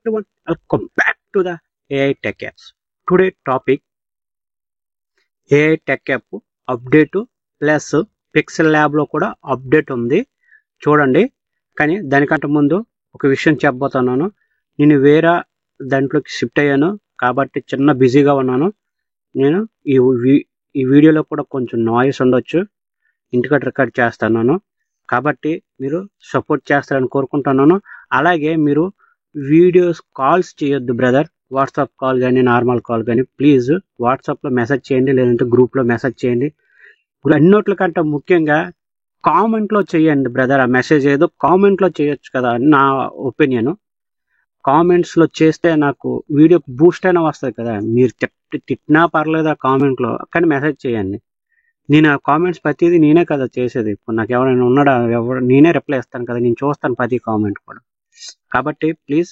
everyone, welcome back to the AI Tech Apps. Today topic AI Tech App update plus pixel lab లో కూడా update ఉంది చూడండి. కానీ దానికంటే ముందు ఒక విషయం చెప్పబోతున్నాను. నేను వేరే దాంట్లోకి షిఫ్ట్ అయ్యాను కాబట్టి చిన్న బిజీగా ఉన్నాను. నేను ఈ వీడియోలో కూడా కొంచెం నాయిస్ ఉండొచ్చు, ఇంటికడ రికార్డ్ చేస్తున్నాను కాబట్టి మీరు సపోర్ట్ చేస్తారని కోరుకుంటున్నాను. అలాగే మీరు వీడియోస్ కాల్స్ చేయొద్దు బ్రదర్, వాట్సాప్ కాల్ కానీ నార్మల్ కాల్ కానీ ప్లీజ్ వాట్సాప్లో మెసేజ్ చేయండి, లేదంటే గ్రూప్లో మెసేజ్ చేయండి. అన్నిట్ల కంటే ముఖ్యంగా కామెంట్లో చేయండి బ్రదర్. ఆ మెసేజ్ ఏదో కామెంట్లో చేయొచ్చు కదా అని నా ఒపీనియన్. కామెంట్స్లో చేస్తే నాకు వీడియోకి బూస్ట్ అయినా వస్తుంది కదా. మీరు తిట్టినా పర్లేదు ఆ కామెంట్లో, కానీ మెసేజ్ చేయండి. నేను ఆ కామెంట్స్ ప్రతిదీ నేనే కదా చేసేది. ఇప్పుడు నాకు ఎవరైనా ఉన్నాడా, నేనే రిప్లై ఇస్తాను కదా, నేను చూస్తాను ప్రతి కామెంట్ కూడా. కాబట్టి ప్లీజ్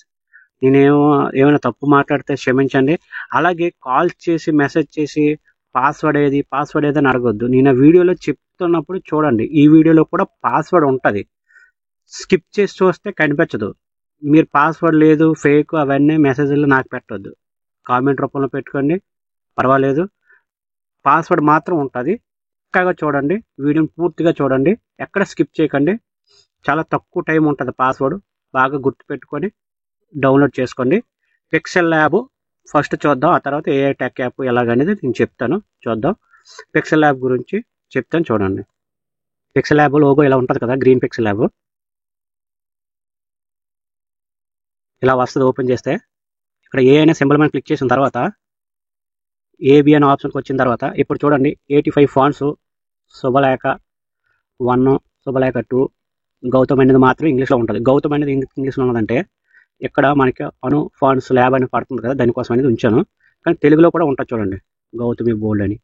ఏమైనా తప్పు మాట్లాడితే క్షమించండి. అలాగే కాల్ చేసి మెసేజ్ చేసి పాస్వర్డ్ ఏది అని అడగొద్దు. నేను ఆ వీడియోలో చెప్తున్నప్పుడు చూడండి, ఈ వీడియోలో కూడా పాస్వర్డ్ ఉంటుంది. స్కిప్ చేసి చూస్తే కనిపించదు. మీరు పాస్వర్డ్ లేదు, ఫేక్ అవన్నీ మెసేజ్లు నాకు పెట్టొద్దు. కామెంట్ రూపంలో పెట్టుకోండి, పర్వాలేదు. పాస్వర్డ్ మాత్రం ఉంటుంది. చక్కగా చూడండి, వీడియోని పూర్తిగా చూడండి, ఎక్కడ స్కిప్ చేయకండి. చాలా తక్కువ టైం ఉంటుంది. పాస్వర్డ్ బాగా గుర్తుపెట్టుకొని డౌన్లోడ్ చేసుకోండి. పిక్సెల్ ల్యాబ్ ఫస్ట్ చూద్దాం, ఆ తర్వాత AI టెక్ యాప్ ఎలాగనేది నేను చెప్తాను. చూద్దాం. పిక్సెల్ ల్యాబ్ గురించి చెప్తాను చూడండి. పిక్సెల్ ల్యాబ్ లోగో ఇలా ఉంటుంది కదా, గ్రీన్ పిక్సెల్ ల్యాబ్ ఇలా వస్తుంది. ఓపెన్ చేస్తే ఇక్కడ ఏ అనే సింబల్ మీద క్లిక్ చేసిన తర్వాత ఏబి అనే ఆప్షన్కి వచ్చిన తర్వాత ఇప్పుడు చూడండి 85 ఫాంట్స్, శుభలేఖ 1, శుభలేఖ 2, గౌతమ్ అనేది మాత్రం ఇంగ్లీష్లో ఉంటుంది. గౌతమ్ అనేది ఇంగ్లీష్లో ఉన్నదంటే ఇక్కడ మనకి అను ఫాంట్స్ ల్యాబ్ అని పడుతుంది కదా, దానికోసం అనేది ఉంచాను. కానీ తెలుగులో కూడా ఉంటుంది చూడండి, గౌతమి బోల్డ్ అని.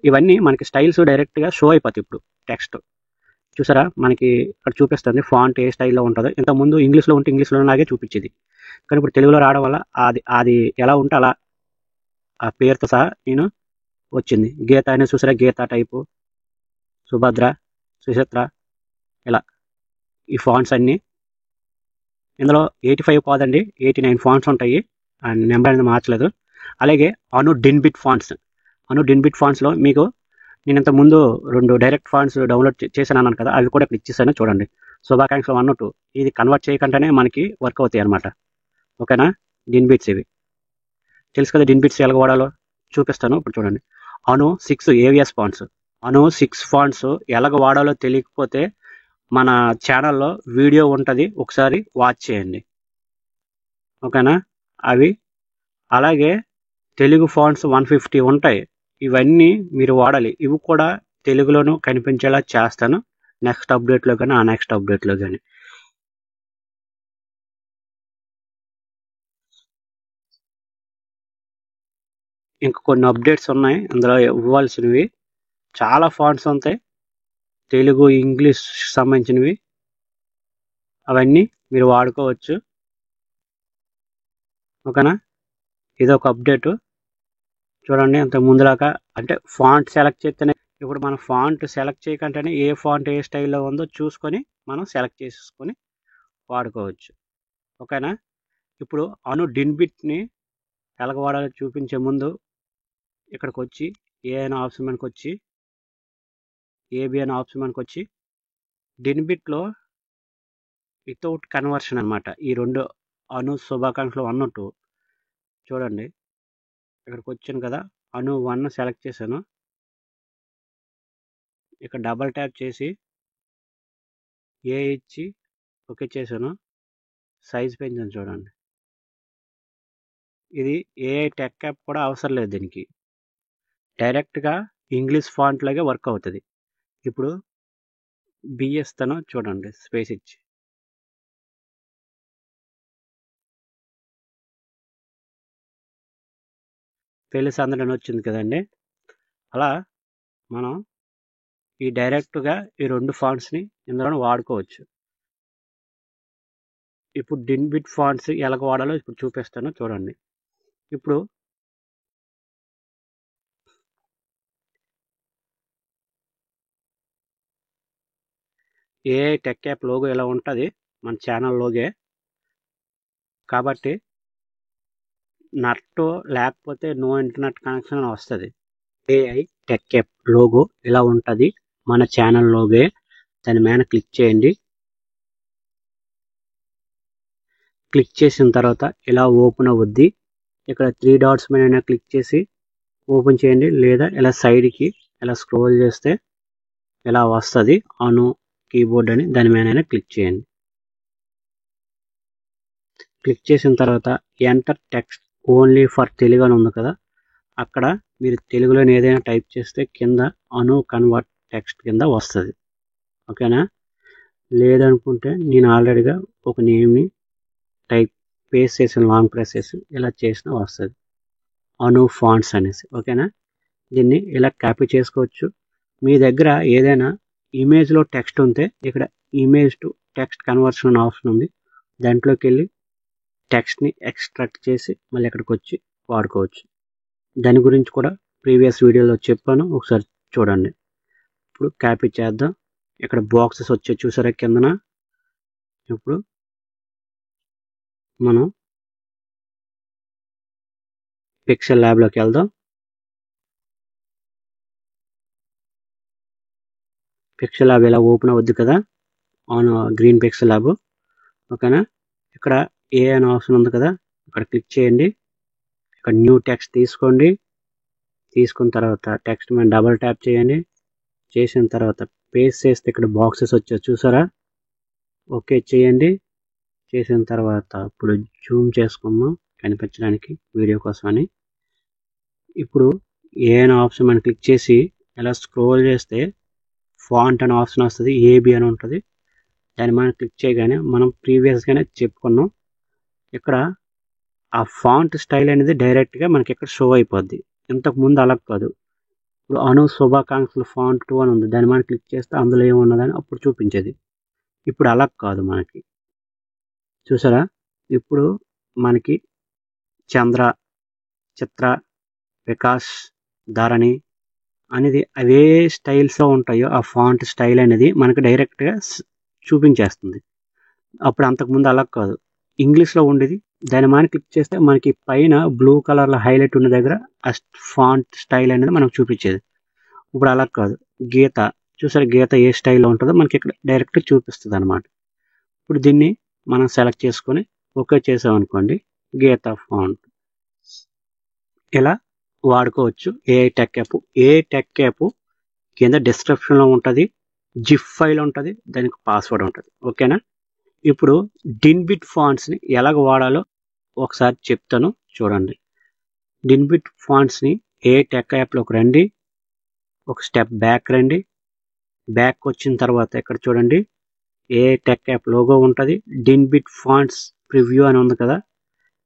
ఇవన్నీ మనకి స్టైల్స్ డైరెక్ట్గా షో అయిపోతాయి. ఇప్పుడు టెక్స్ట్ చూసారా, మనకి ఇక్కడ చూపిస్తుంది ఫాంట్ ఏ స్టైల్లో ఉంటుందో. ఇంతకుముందు ఇంగ్లీష్లో ఉంటే ఇంగ్లీష్లో లాగే చూపించేది, కానీ ఇప్పుడు తెలుగులో రావడం వల్ల అది ఎలా ఉంటే అలా ఆ పేరుతో సహా నేను వచ్చింది. గీత అనేది చూసారా, గీత టైపు, సుభద్ర, సుచిత్ర, ఇలా ఈ ఫాంట్స్ అన్నీ. ఇందులో 85 కాదండి, 89 ఫాంట్స్ ఉంటాయి. అండ్ నెంబర్ అనేది మార్చలేదు. అలాగే అను డిన్బిట్ ఫాంట్స్లో మీకు నేను ఇంతకుముందు 2 డైరెక్ట్ ఫాంట్స్ డౌన్లోడ్ చేశాను అన్నాను కదా, అవి కూడా ఇక్కడ ఇచ్చేసాను చూడండి. శుభాకాంక్షలు 1, 2 ఇది కన్వర్ట్ చేయకుండానే మనకి వర్క్ అవుతాయి అనమాట. ఓకేనా. డిన్బిట్స్ ఇవి తెలుసు కదా, డిన్బిట్స్ ఎలా వాడాలో చూపిస్తాను ఇప్పుడు చూడండి. అను 6 ఏవిఎస్ ఫాంట్స్. అను 6 ఫాంట్స్ ఎలాగ వాడాలో తెలియకపోతే మన ఛానల్లో వీడియో ఉంటుంది, ఒకసారి వాచ్ చేయండి. ఓకేనా. అవి అలాగే తెలుగు ఫాంట్స్ 150 ఉంటాయి. ఇవన్నీ మీరు వాడాలి. ఇవి కూడా తెలుగులోనూ కనిపించేలా చేస్తాను నెక్స్ట్ అప్డేట్లో కానీ ఆ నెక్స్ట్ అప్డేట్లో కానీ. ఇంకా కొన్ని అప్డేట్స్ ఉన్నాయి అందులో ఇవ్వాల్సినవి. చాలా ఫాంట్స్ ఉంటాయి, తెలుగు ఇంగ్లీష్ సంబంధించినవి. అవన్నీ మీరు వాడుకోవచ్చు. ఓకేనా. ఇది ఒక అప్డేటు చూడండి. అంత ముందులాగా అంటే ఫాంట్ సెలెక్ట్ చేస్తేనే, ఇప్పుడు మనం ఫాంట్ సెలెక్ట్ చేయకుండానే ఏ ఫాంట్ ఏ స్టైల్లో ఉందో చూసుకొని మనం సెలెక్ట్ చేసుకొని వాడుకోవచ్చు. ఓకేనా. ఇప్పుడు అను డిన్బిట్ని ఎలాగ వాడాలో చూపించే ముందు ఇక్కడికి వచ్చి ఏ అనే ఆప్షన్ మనకు వచ్చి ఏబి అనే ఆప్షన్ మనకు వచ్చి డిన్బిట్లో వితౌట్ కన్వర్షన్ అనమాట. ఈ 2 అను శుభాకాంక్షలు 1, 2 చూడండి. ఇక్కడికి వచ్చాను కదా, అను 1 సెలెక్ట్ చేశాను. ఇక్కడ డబల్ ట్యాప్ చేసి ఏ ఇచ్చి ఓకే చేశాను. సైజ్ పెంచాను చూడండి. ఇది AI టెక్ యాప్ కూడా అవసరం లేదు దీనికి, డైరెక్ట్గా ఇంగ్లీష్ ఫాంట్ లాగే వర్క్ అవుతుంది. ఇప్పుడు బిఎస్తాను చూడండి, స్పేస్ ఇచ్చి తెలుసు అందరూ వచ్చింది కదండి. అలా మనం ఈ డైరెక్ట్గా ఈ 2 ఫాంట్స్ని ఇందులో వాడుకోవచ్చు. ఇప్పుడు డిన్బిట్ ఫాంట్స్ ఎలాగ వాడాలో ఇప్పుడు చూపిస్తాను చూడండి. ఇప్పుడు AI టెక్ యాప్ లోగో ఇలా ఉంటుంది, మన ఛానల్ లోగే. కాబట్టి నెట్ లేకపోతే నో ఇంటర్నెట్ కనెక్షన్ అని వస్తుంది. ఏఐ టెక్ యాప్ లోగో ఇలా ఉంటుంది, మన ఛానల్ లోగే. దాని మీద క్లిక్ చేయండి. క్లిక్ చేసిన తర్వాత ఇలా ఓపెన్ అవుద్ది. ఇక్కడ 3 డాట్స్ మీద క్లిక్ చేసి ఓపెన్ చేయండి, లేదా ఇలా సైడ్కి ఇలా స్క్రోల్ చేస్తే ఇలా వస్తుంది అను కీబోర్డ్ అని. దాని మీద క్లిక్ చేయండి. క్లిక్ చేసిన తర్వాత enter text only for Telugu అని ఉంది కదా, అక్కడ మీరు తెలుగులో ఏదైనా టైప్ చేస్తే కింద అను కన్వర్ట్ టెక్స్ట్ కింద వస్తుంది. ఓకేనా? లేదనుకుంటే నేను ఆల్రెడీగా ఒక నేమ్ని పేస్ట్ చేసిన లాంగ్ ప్రెస్ చేసి ఇలా చేసిన వస్తుంది అను ఫాంట్స్ అనేసి. ఓకేనా? దీన్ని ఇలా కాపీ చేసుకోవచ్చు. మీ దగ్గర ఏదైనా ఇమేజ్లో టెక్స్ట్ ఉంటే ఇక్కడ image to text conversion option ఉంది, దాంట్లోకి వెళ్ళి టెక్స్ట్ని ఎక్స్ట్రాక్ట్ చేసి మళ్ళీ ఇక్కడికి వచ్చి వాడుకోవచ్చు. దాని గురించి కూడా ప్రీవియస్ వీడియోలో చెప్పాను, ఒకసారి చూడండి. ఇప్పుడు కాపీ చేద్దాం. ఇక్కడ బాక్సెస్ వచ్చే చూసారా కిందన. ఇప్పుడు మనం పిక్సెల్ ల్యాబ్లోకి వెళ్దాం. పిక్సెల్ ల్యాబ్ ఇలా ఓపెన్ అవుద్ది కదా, ఆన్ గ్రీన్ పిక్సెల్ ల్యాబ్. ఓకేనా? ఇక్కడ ఏ అనే ఆప్షన్ ఉంది కదా, ఇక్కడ క్లిక్ చేయండి. ఇక్కడ న్యూ టెక్స్ట్ తీసుకోండి. తీసుకున్న తర్వాత టెక్స్ట్ మీద డబుల్ ట్యాప్ చేయండి. చేసిన తర్వాత పేస్ట్ చేస్తే ఇక్కడ బాక్సెస్ వచ్చే చూసారా. ఓకే చేయండి. చేసిన తర్వాత ఇప్పుడు జూమ్ చేసుకుందాం కనిపించడానికి వీడియో కోసమని. ఇప్పుడు ఏ అనే ఆప్షన్ మనం క్లిక్ చేసి ఇలా స్క్రోల్ చేస్తే ఫాంట్ అనే ఆప్షన్ వస్తుంది, ఏబి అని ఉంటుంది. దాన్ని మనం క్లిక్ చేయగానే మనం ప్రీవియస్గానే చెప్పుకున్నాం, ఇక్కడ ఆ ఫాంట్ స్టైల్ అనేది డైరెక్ట్గా మనకి ఇక్కడ షో అయిపోద్ది. ఇంతకుముందు అలా కాదు. ఇప్పుడు అను శుభాకాంక్షలు ఫాంట్ 2 అని ఉంది, దాన్ని మనం క్లిక్ చేస్తే అందులో ఏమున్నదని అప్పుడు చూపించేది. ఇప్పుడు అలా కాదు మనకి. చూసారా? ఇప్పుడు మనకి చంద్ర, చిత్ర, వికాస్, ధరణి అనేది అవే స్టైల్స్ ఉంటాయో ఆ ఫాంట్ స్టైల్ అనేది మనకి డైరెక్ట్గా చూపించేస్తుంది. అప్పుడు అంతకుముందు అలా కాదు, ఇంగ్లీష్లో ఉండేది. దాని మీద క్లిక్ చేస్తే మనకి పైన బ్లూ కలర్లో హైలైట్ ఉన్న దగ్గర ఆ ఫాంట్ స్టైల్ అనేది మనకు చూపించేది. ఇప్పుడు అలా కాదు. గీత చూసారు, గీత ఏ స్టైల్లో ఉంటుందో మనకి ఇక్కడ డైరెక్ట్ చూపిస్తుంది అనమాట. ఇప్పుడు దీన్ని మనం సెలెక్ట్ చేసుకొని ఓకే చేసామనుకోండి, గీత ఫాంట్ ఇలా వాడుకోవచ్చు. AI tech app. AI tech app కింద డిస్క్రిప్షన్లో ఉంటుంది, జిప్ ఫైల్ ఉంటుంది, దానికి పాస్వర్డ్ ఉంటుంది. ఓకేనా? ఇప్పుడు డిన్బిట్ ఫాంట్స్ని ఎలాగ వాడాలో ఒకసారి చెప్తాను చూడండి. డిన్బిట్ ఫాంట్స్ని ఏ టెక్ యాప్లోకి రండి, ఒక స్టెప్ బ్యాక్ రండి. బ్యాక్ వచ్చిన తర్వాత ఇక్కడ చూడండి ఏ టెక్ యాప్ లోగో ఉంటుంది, డిన్బిట్ ఫాంట్స్ ప్రివ్యూ అని ఉంది కదా,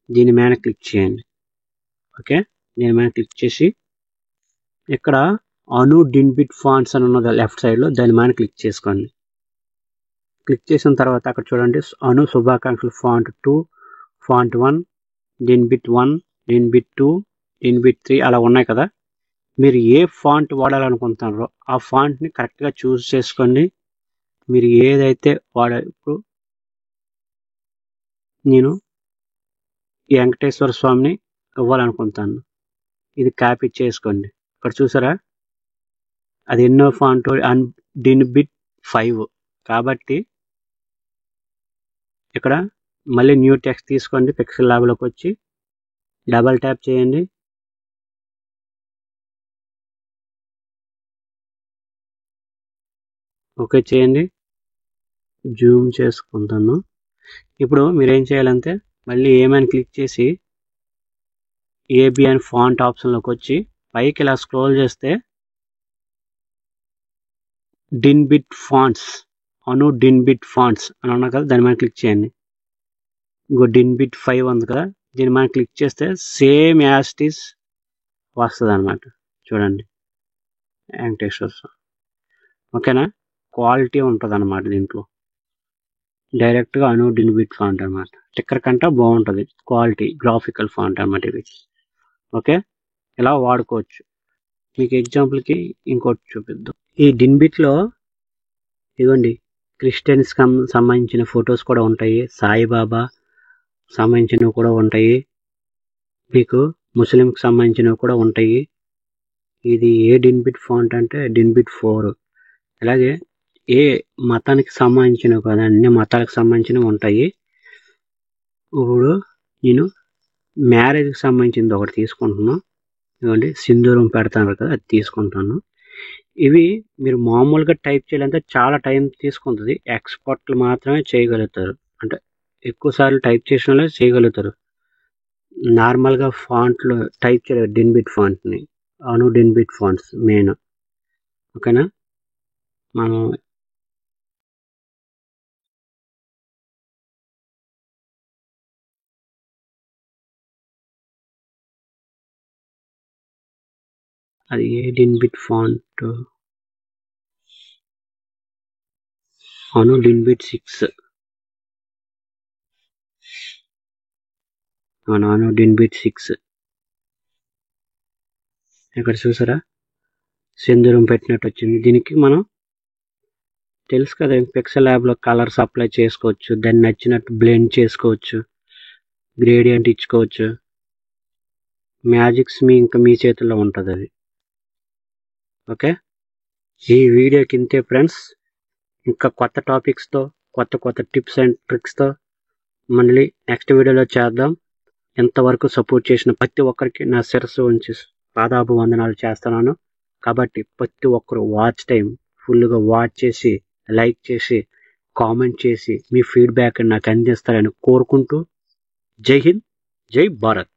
దీని మీద క్లిక్ చేయండి. ఓకే, దీని మీద క్లిక్ చేసి ఇక్కడ అను డిన్బిట్ ఫాంట్స్ అని ఉన్నది లెఫ్ట్ సైడ్లో, దాని మీద క్లిక్ చేసుకోండి. క్లిక్ చేసిన తర్వాత అక్కడ చూడండి అను శుభాకాంక్షలు ఫాంట్ 2, ఫాంట్ 1, డిన్బిట్ 1, డిన్బిట్ 2, డిన్బిట్ 3 అలా ఉన్నాయి కదా. మీరు ఏ ఫాంట్ వాడాలనుకుంటున్నారో ఆ ఫాంట్ని కరెక్ట్గా చూస్ చేసుకోండి. మీరు ఏదైతే ఇప్పుడు నేను వెంకటేశ్వర స్వామిని ఇవ్వాలనుకుంటాను, ఇది కాపీ చేసుకోండి. ఇక్కడ చూసారా అది ఎన్నో ఫాంట్, డిన్బిట్ 5 కాబట్టి ఇక్కడ మళ్ళీ న్యూ టెక్స్ట్ తీసుకోండి. పిక్సెల్ ల్యాబ్లోకి వచ్చి డబల్ ట్యాప్ చేయండి. ఓకే చేయండి. జూమ్ చేసుకుంటాను. ఇప్పుడు మీరేం చేయాలంటే మళ్ళీ ఏమైనా క్లిక్ చేసి ఏబి అని ఫాంట్ ఆప్షన్లోకి వచ్చి పైకి ఇలా స్క్రోల్ చేస్తే డిన్బిట్ ఫాంట్స్, అను డిన్బిట్ ఫాంట్స్ అని ఉన్నా కదా, దాని మీద క్లిక్ చేయండి. ఇంకో డిన్బిట్ 5 ఉంది కదా, దీని మీద క్లిక్ చేస్తే సేమ్ యాజ్ ఇట్ ఈస్ వస్తుంది అనమాట. చూడండి వెంకటేశ్వర స్వామి. ఓకేనా? క్వాలిటీ ఉంటుంది అనమాట దీంట్లో. డైరెక్ట్గా అను డిన్బిట్ ఫాంట్ అనమాట. స్టిక్కర్ కంటే బాగుంటుంది క్వాలిటీ, గ్రాఫికల్ ఫాంట్ అనమాట ఇది. ఓకే, ఇలా వాడుకోవచ్చు. మీకు ఎగ్జాంపుల్కి ఇంకోటి చూపిద్దాం. ఈ డిన్బిట్లో ఇదిగోండి క్రిస్టియన్స్ సంబంధించిన ఫొటోస్ కూడా ఉంటాయి, సాయిబాబా, సంబంధించినవి కూడా ఉంటాయి, మీకు ముస్లింకి సంబంధించినవి కూడా ఉంటాయి. ఇది ఏ డిన్బిట్ ఫాంట్ అంటే డిన్బిట్ 4. అలాగే ఏ మతానికి సంబంధించినవి కదా, అన్ని మతాలకు సంబంధించినవి ఉంటాయి. ఇప్పుడు నేను మ్యారేజ్కి సంబంధించింది ఒకటి తీసుకుంటున్నాను. ఇవ్వండి, సింధూరం పెడతాను కదా, అది తీసుకుంటాను. ఇవి మీరు మామూలుగా టైప్ చేయాలంటే చాలా టైం తీసుకుంటుంది. ఎక్స్పర్ట్లు మాత్రమే చేయగలుగుతారు, అంటే ఎక్కువ సార్లు టైప్ చేసిన వాళ్ళే చేయగలుగుతారు. నార్మల్గా ఫాంట్లు టైప్ చేయలేదు డిన్బిట్ ఫాంట్ని. అను డిన్బిట్ ఫాంట్స్ మెయిన్. ఓకేనా, మనం అది ఏ డిన్బిట్ ఫాంట్, అను డిన్బిట్ 6. అను డిన్బిట్ 6 ఇక్కడ చూసారా, సింధూరం పెట్టినట్టు వచ్చింది. దీనికి మనం తెలుసు కదా, పిక్సెల్ ల్యాబ్లో కలర్స్ అప్లై చేసుకోవచ్చు, దాన్ని నచ్చినట్టు బ్లెండ్ చేసుకోవచ్చు, గ్రేడియంట్ ఇచ్చుకోవచ్చు. మ్యాజిక్స్ ఇంకా మీ చేతుల్లో ఉంటుంది అది. ఓకే, ఈ వీడియోకి ఇంతే ఫ్రెండ్స్. ఇంకా కొత్త టాపిక్స్తో, కొత్త టిప్స్ అండ్ ట్రిక్స్తో మళ్ళీ నెక్స్ట్ వీడియోలో చేద్దాం. ఎంతవరకు సపోర్ట్ చేసిన ప్రతి ఒక్కరికి నా శిరస్సు ఉంచి పాదాభివందనాలు చేస్తున్నాను. కాబట్టి ప్రతి ఒక్కరు వాచ్ టైం ఫుల్గా వాచ్ చేసి, లైక్ చేసి, కామెంట్ చేసి మీ ఫీడ్బ్యాక్ నాకు అందిస్తారని కోరుకుంటూ, జై హింద్, జై భారత్.